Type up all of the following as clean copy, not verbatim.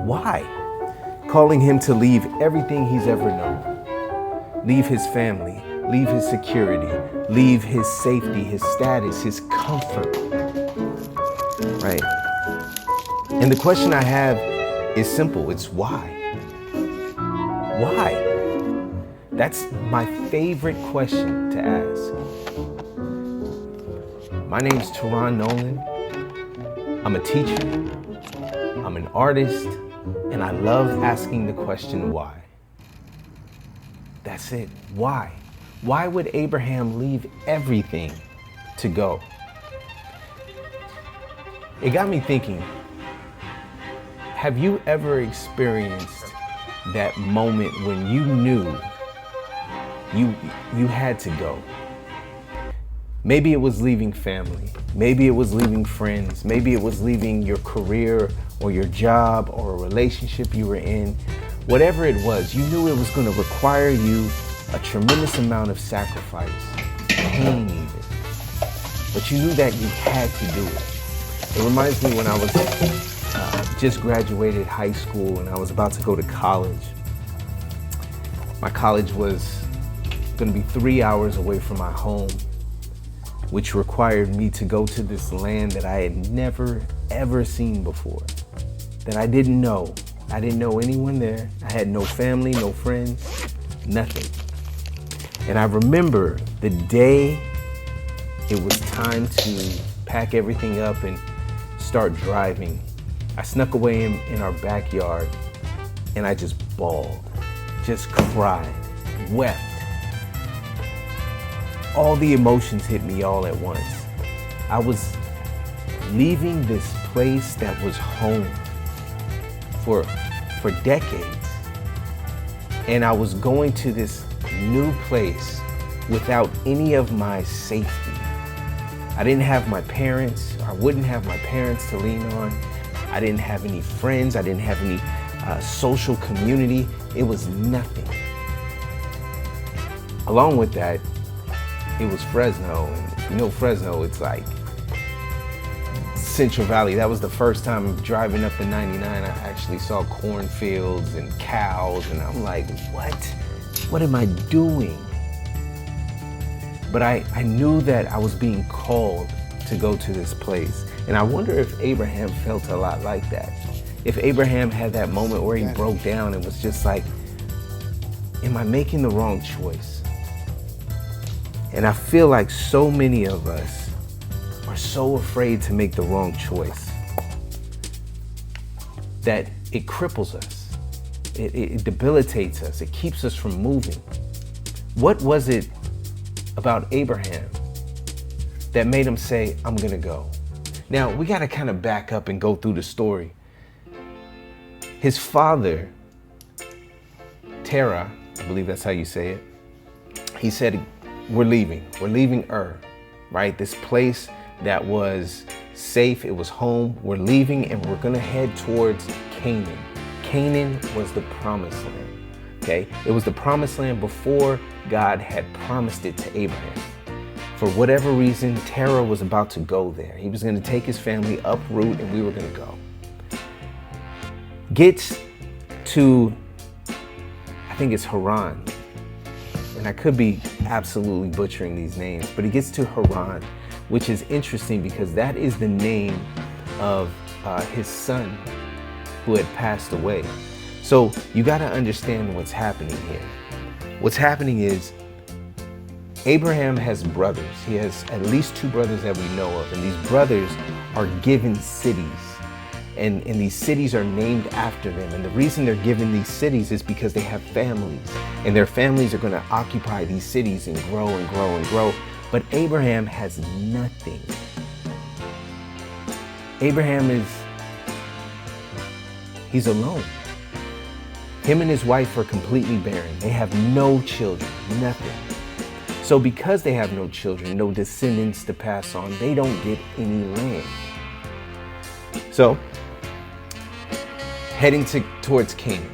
Why? Calling him to leave everything he's ever known. Leave his family, leave his security, leave his safety, his status, his comfort. Right? And the question I have is simple. It's why? Why? That's my favorite question to ask. My name's Terah Nolan. I'm a teacher. I'm an artist. And I love asking the question why. That's it. Why? Why would Abraham leave everything to go? It got me thinking, have you ever experienced that moment when you knew you had to go? Maybe it was leaving family. Maybe it was leaving friends. Maybe it was leaving your career or your job or a relationship you were in. Whatever it was, you knew it was going to require you a tremendous amount of sacrifice, pain even. But you knew that you had to do it. It reminds me when I was just graduated high school and I was about to go to college. My college was going to be 3 hours away from my home, which required me to go to this land that I had never, ever seen before, that I didn't know. I didn't know anyone there. I had no family, no friends, nothing. And I remember the day it was time to pack everything up and start driving. I snuck away in our backyard and I just bawled, just cried, wept. All the emotions hit me all at once. I was leaving this place that was home for decades. And I was going to this new place without any of my safety. I didn't have my parents. I wouldn't have my parents to lean on. I didn't have any friends. I didn't have any social community. It was nothing. Along with that, it was Fresno, and if you know Fresno, it's like Central Valley. That was the first time driving up the 99, I actually saw cornfields and cows, and I'm like, what? What am I doing? But I knew that I was being called to go to this place. And I wonder if Abraham felt a lot like that. If Abraham had that moment where he broke down and was just like, am I making the wrong choice? And I feel like so many of us are so afraid to make the wrong choice that it cripples us. It debilitates us. It keeps us from moving. What was it about Abraham that made him say, I'm gonna go? Now, we gotta kind of back up and go through the story. His father, Terah, I believe that's how you say it, he said, we're leaving Ur, right? This place that was safe, it was home. We're leaving and we're gonna head towards Canaan. Canaan was the promised land, okay? It was the promised land before God had promised it to Abraham. For whatever reason, Terah was about to go there. He was gonna take his family, uproot, and we were gonna go. Gets to, I think it's Haran, and I could be absolutely butchering these names, but he gets to Haran, which is interesting because that is the name of his son who had passed away. So you got to understand what's happening here. What's happening is Abraham has brothers. He has at least 2 brothers that we know of, and these brothers are given cities. And these cities are named after them. And the reason they're given these cities is because they have families. And their families are going to occupy these cities and grow and grow and grow. But Abraham has nothing. Abraham he's alone. Him and his wife are completely barren. They have no children, nothing. So because they have no children, no descendants to pass on, they don't get any land. So, heading towards Canaan.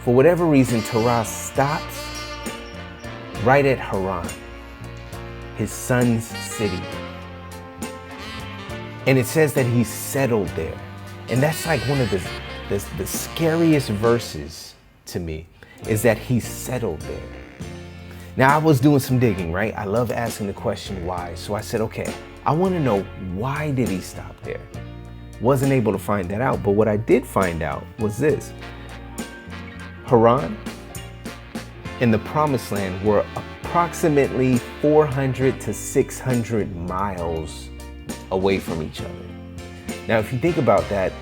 For whatever reason, Terah stops right at Haran, his son's city. And it says that he settled there. And that's like one of the scariest verses to me is that he settled there. Now, I was doing some digging, right? I love asking the question why. So I said, okay, I want to know, why did he stop there? Wasn't able to find that out, but what I did find out was this. Haran and the Promised Land were approximately 400 to 600 miles away from each other. Now, if you think about that,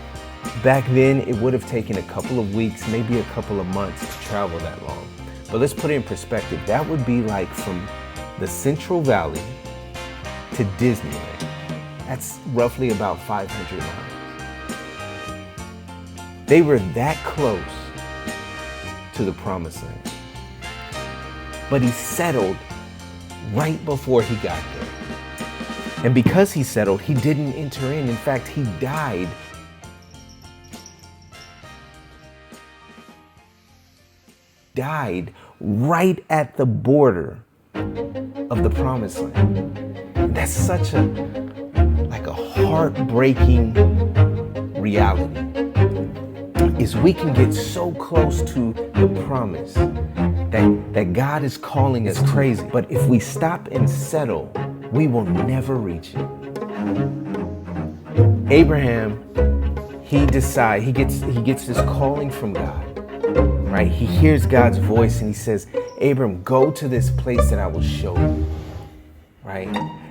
back then it would have taken a couple of weeks, maybe a couple of months to travel that long. But let's put it in perspective. That would be like from the Central Valley to Disneyland. That's roughly about 500 miles. They were that close to the Promised Land. But he settled right before he got there. And because he settled, he didn't enter in. In fact, he died right at the border of the Promised Land. That's such a heartbreaking reality. Is we can get so close to the promise that God is calling us crazy. But if we stop and settle, we will never reach it. Abraham, he gets this calling from God. Right? He hears God's voice and he says, Abram, go to this place that I will show you. Right?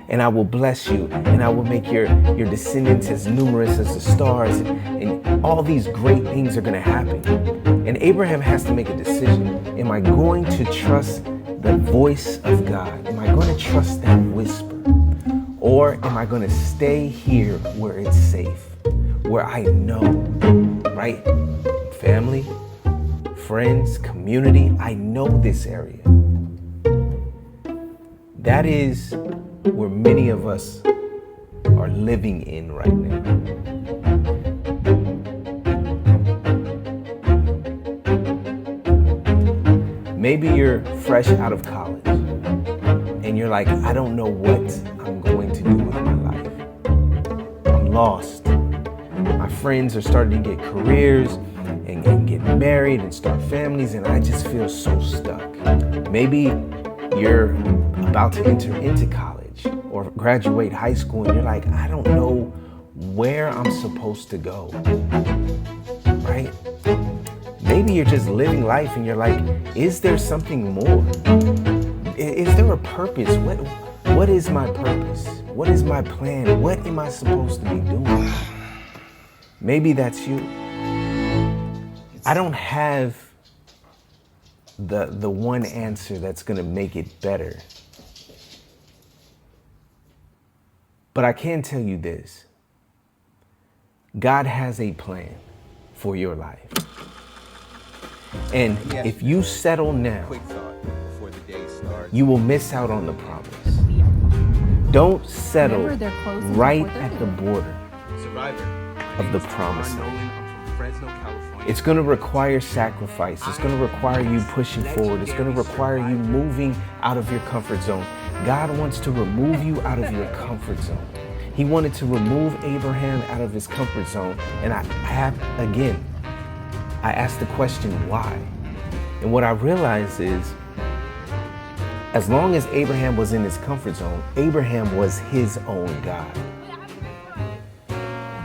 And I will bless you, and I will make your descendants as numerous as the stars, and all these great things are going to happen. And Abraham has to make a decision. Am I going to trust the voice of God? Am I going to trust that whisper? Or am I going to stay here where it's safe, where I know, right? Family, friends, community, I know this area. That is where many of us are living in right now. Maybe you're fresh out of college and you're like, I don't know what I'm going to do with my life. I'm lost. My friends are starting to get careers and get married and start families, and I just feel so stuck. Maybe you're about to enter into college or graduate high school and you're like, I don't know where I'm supposed to go, right? Maybe you're just living life and you're like, is there something more? Is there a purpose? What is my purpose? What is my plan? What am I supposed to be doing? Maybe that's you. I don't have the one answer that's going to make it better. But I can tell you this. God has a plan for your life. And if you settle now, you will miss out on the promise. Don't settle right at the border of the promise land. It's going to require sacrifice. It's going to require you pushing forward. It's going to require you moving out of your comfort zone. God wants to remove you out of your comfort zone. He wanted to remove Abraham out of his comfort zone. And I asked the question, why? And what I realized is, as long as Abraham was in his comfort zone, Abraham was his own God.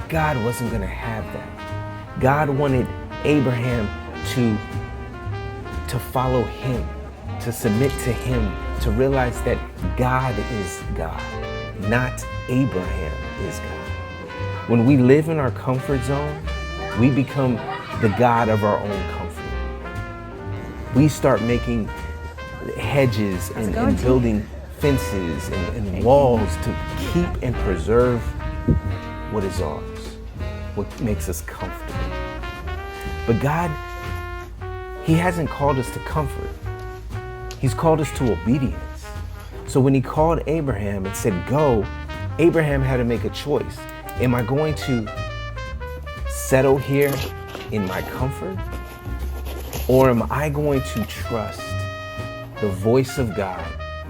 God wasn't going to have that. God wanted Abraham to follow him, to submit to him, to realize that God is God, not Abraham is God. When we live in our comfort zone, we become the God of our own comfort. We start making hedges and building fences and walls to keep and preserve what is ours, what makes us comfortable. But God, He hasn't called us to comfort. He's called us to obedience. So when He called Abraham and said, go, Abraham had to make a choice. Am I going to settle here in my comfort? Or am I going to trust the voice of God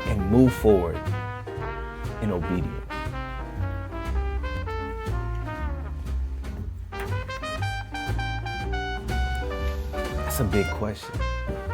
and move forward in obedience? That's a big question.